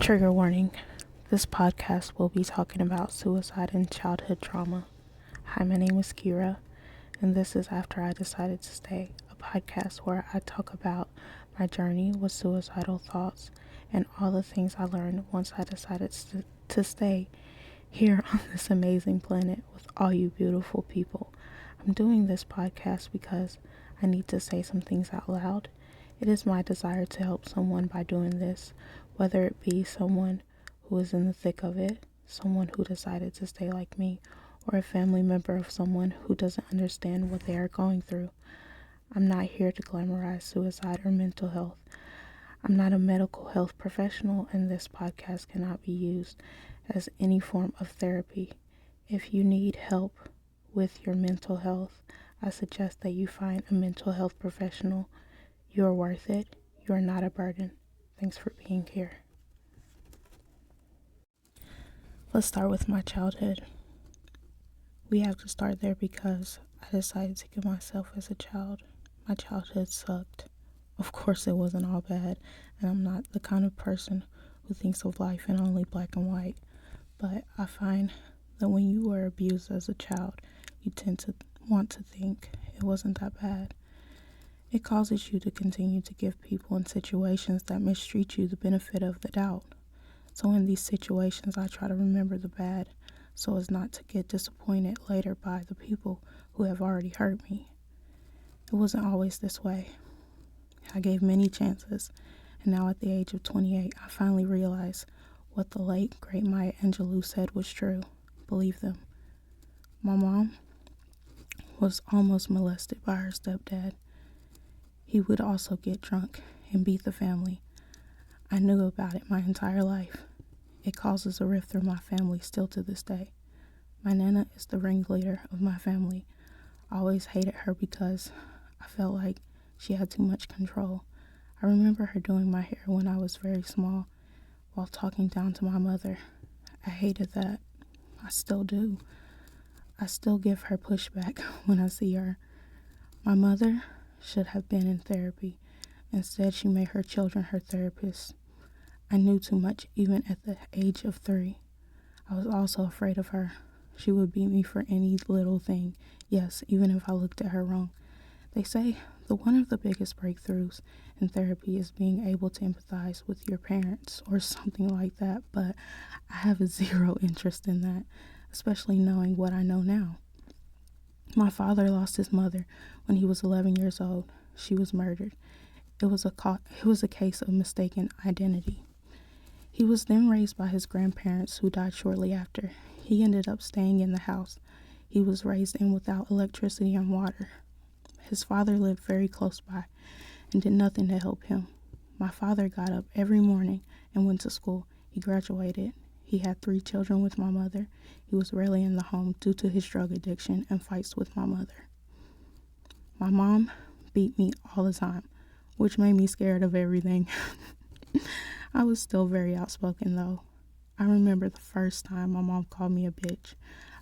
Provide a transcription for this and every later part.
Trigger warning. This podcast will be talking about suicide and childhood trauma. Hi, my name is Kira, and this is After I Decided to Stay, a podcast where I talk about my journey with suicidal thoughts and all the things I learned once I decided to stay here on this amazing planet with all you beautiful people. I'm doing this podcast because I need to say some things out loud. It is my desire to help someone by doing this, whether it be someone who is in the thick of it, someone who decided to stay like me, or a family member of someone who doesn't understand what they are going through. I'm not here to glamorize suicide or mental health. I'm not a medical health professional, and this podcast cannot be used as any form of therapy. If you need help with your mental health, I suggest that you find a mental health professional. You are worth it. You are not a burden. Thanks for being here. Let's start with my childhood. We have to start there because I decided to kill myself as a child. My childhood sucked. Of course, it wasn't all bad, and I'm not the kind of person who thinks of life in only black and white. But I find that when you were abused as a child, you tend to want to think it wasn't that bad. It causes you to continue to give people in situations that mistreat you the benefit of the doubt. So in these situations, I try to remember the bad so as not to get disappointed later by the people who have already hurt me. It wasn't always this way. I gave many chances, and now at the age of 28, I finally realized what the late, great Maya Angelou said was true. Believe them. My mom was almost molested by her stepdad. He would also get drunk and beat the family. I knew about it my entire life. It causes a rift through my family still to this day. My Nana is the ringleader of my family. I always hated her because I felt like she had too much control. I remember her doing my hair when I was very small while talking down to my mother. I hated that. I still do. I still give her pushback when I see her. My mother should have been in therapy. Instead, she made her children her therapists. I knew too much even at the age of 3. I was also afraid of her. She would beat me for any little thing. Yes, even if I looked at her wrong. They say that one of the biggest breakthroughs in therapy is being able to empathize with your parents or something like that, but I have zero interest in that, especially knowing what I know now. My father lost his mother when he was 11 years old. She was murdered. It was a case of mistaken identity. He was then raised by his grandparents who died shortly after. He ended up staying in the house he was raised in without electricity and water. His father lived very close by and did nothing to help him. My father got up every morning and went to school. He graduated. He had 3 children with my mother. He was rarely in the home due to his drug addiction and fights with my mother. My mom beat me all the time, which made me scared of everything. I was still very outspoken though. I remember the first time my mom called me a bitch.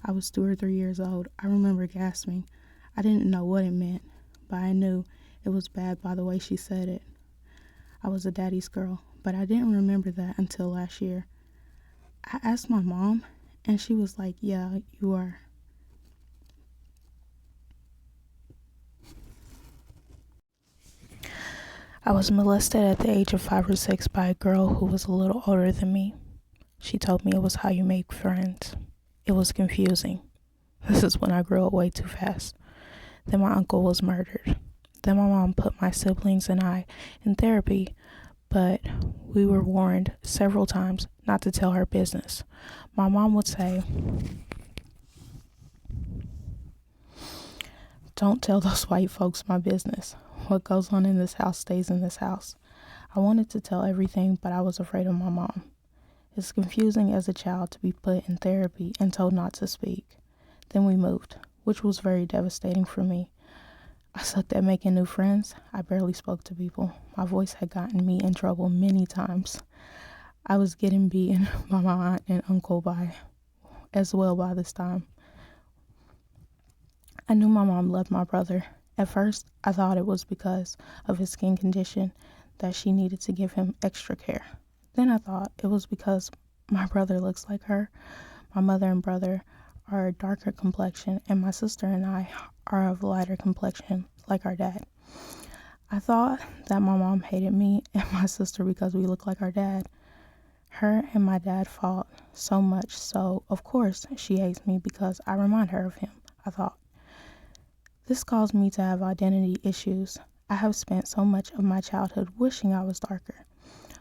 I was 2 or 3 years old. I remember gasping. I didn't know what it meant, but I knew it was bad by the way she said it. I was a daddy's girl, but I didn't remember that until last year. I asked my mom, and she was like, "Yeah, you are." I was molested at the age of 5 or 6 by a girl who was a little older than me. She told me it was how you make friends. It was confusing. This is when I grew up way too fast. Then my uncle was murdered. Then my mom put my siblings and I in therapy, but we were warned several times not to tell her business. My mom would say, "Don't tell those white folks my business. What goes on in this house stays in this house." I wanted to tell everything, but I was afraid of my mom. It's confusing as a child to be put in therapy and told not to speak. Then we moved, which was very devastating for me. I sucked at making new friends. I barely spoke to people. My voice had gotten me in trouble many times. I was getting beaten by my aunt and uncle as well by this time. I knew my mom loved my brother. At first, I thought it was because of his skin condition that she needed to give him extra care. Then I thought it was because my brother looks like her. My mother and brother are darker complexion, and my sister and I are of lighter complexion, like our dad. I thought that my mom hated me and my sister because we look like our dad. Her and my dad fought so much, so of course she hates me because I remind her of him, I thought. This caused me to have identity issues. I have spent so much of my childhood wishing I was darker.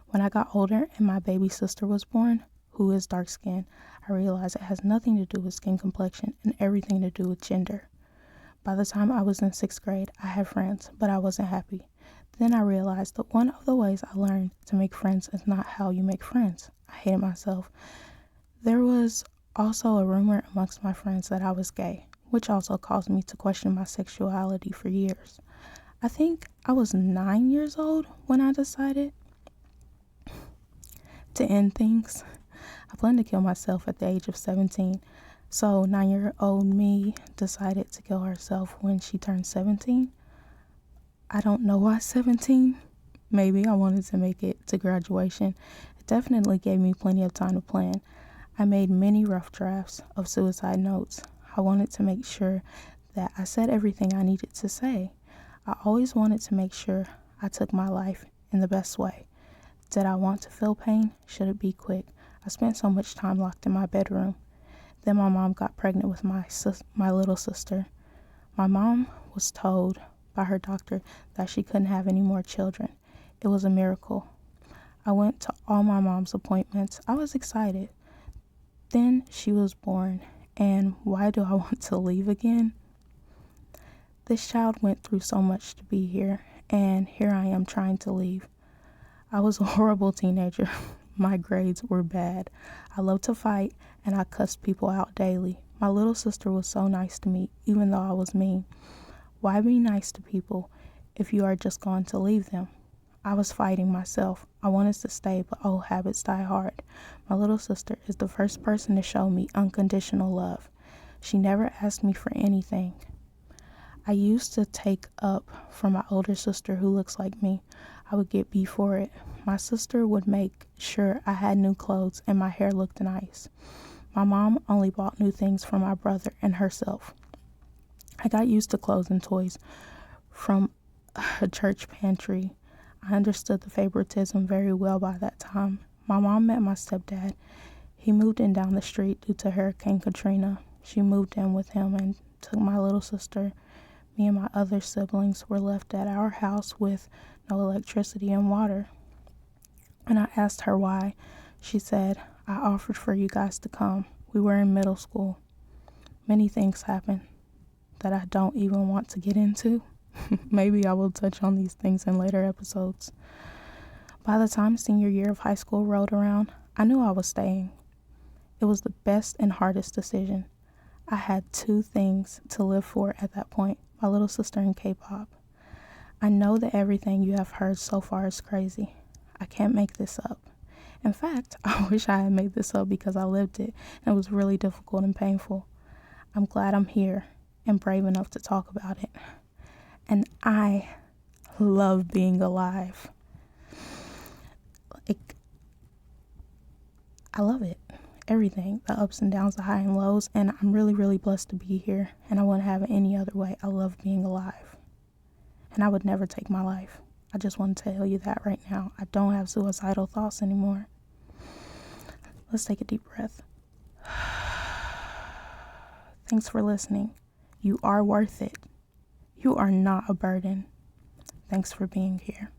When I got older and my baby sister was born, who is dark skinned, I realized it has nothing to do with skin complexion and everything to do with gender. By the time I was in 6th grade, I had friends, but I wasn't happy. Then I realized that one of the ways I learned to make friends is not how you make friends. I hated myself. There was also a rumor amongst my friends that I was gay, which also caused me to question my sexuality for years. I think I was 9 years old when I decided to end things. I planned to kill myself at the age of 17. So 9-year-old me decided to kill herself when she turned 17. I don't know why 17. Maybe I wanted to make it to graduation. It definitely gave me plenty of time to plan. I made many rough drafts of suicide notes. I wanted to make sure that I said everything I needed to say. I always wanted to make sure I took my life in the best way. Did I want to feel pain? Should it be quick? I spent so much time locked in my bedroom. Then my mom got pregnant with my little sister. My mom was told by her doctor that she couldn't have any more children. It was a miracle. I went to all my mom's appointments. I was excited. Then she was born, and why do I want to leave again? This child went through so much to be here, and here I am trying to leave. I was a horrible teenager. My grades were bad. I loved to fight, and I cussed people out daily. My little sister was so nice to me, even though I was mean. Why be nice to people if you are just going to leave them? I was fighting myself. I wanted to stay, but old habits die hard. My little sister is the first person to show me unconditional love. She never asked me for anything. I used to take up for my older sister who looks like me. I would get beat for it. My sister would make sure I had new clothes and my hair looked nice. My mom only bought new things for my brother and herself. I got used to clothes and toys from a church pantry. I understood the favoritism very well by that time. My mom met my stepdad. He moved in down the street due to Hurricane Katrina. She moved in with him and took my little sister. Me and my other siblings were left at our house with no electricity and water. When I asked her why, she said, I offered for you guys to come. We were in middle school. Many things happened that I don't even want to get into. Maybe I will touch on these things in later episodes. By the time senior year of high school rolled around, I knew I was staying. It was the best and hardest decision. I had 2 things to live for at that point, my little sister and K-pop. I know that everything you have heard so far is crazy. I can't make this up. In fact, I wish I had made this up because I lived it and it was really difficult and painful. I'm glad I'm here and brave enough to talk about it. And I love being alive. I love it. Everything, the ups and downs, the high and lows, and I'm really, really blessed to be here, and I wouldn't have it any other way. I love being alive, and I would never take my life. I just want to tell you that right now. I don't have suicidal thoughts anymore. Let's take a deep breath. Thanks for listening. You are worth it. You are not a burden. Thanks for being here.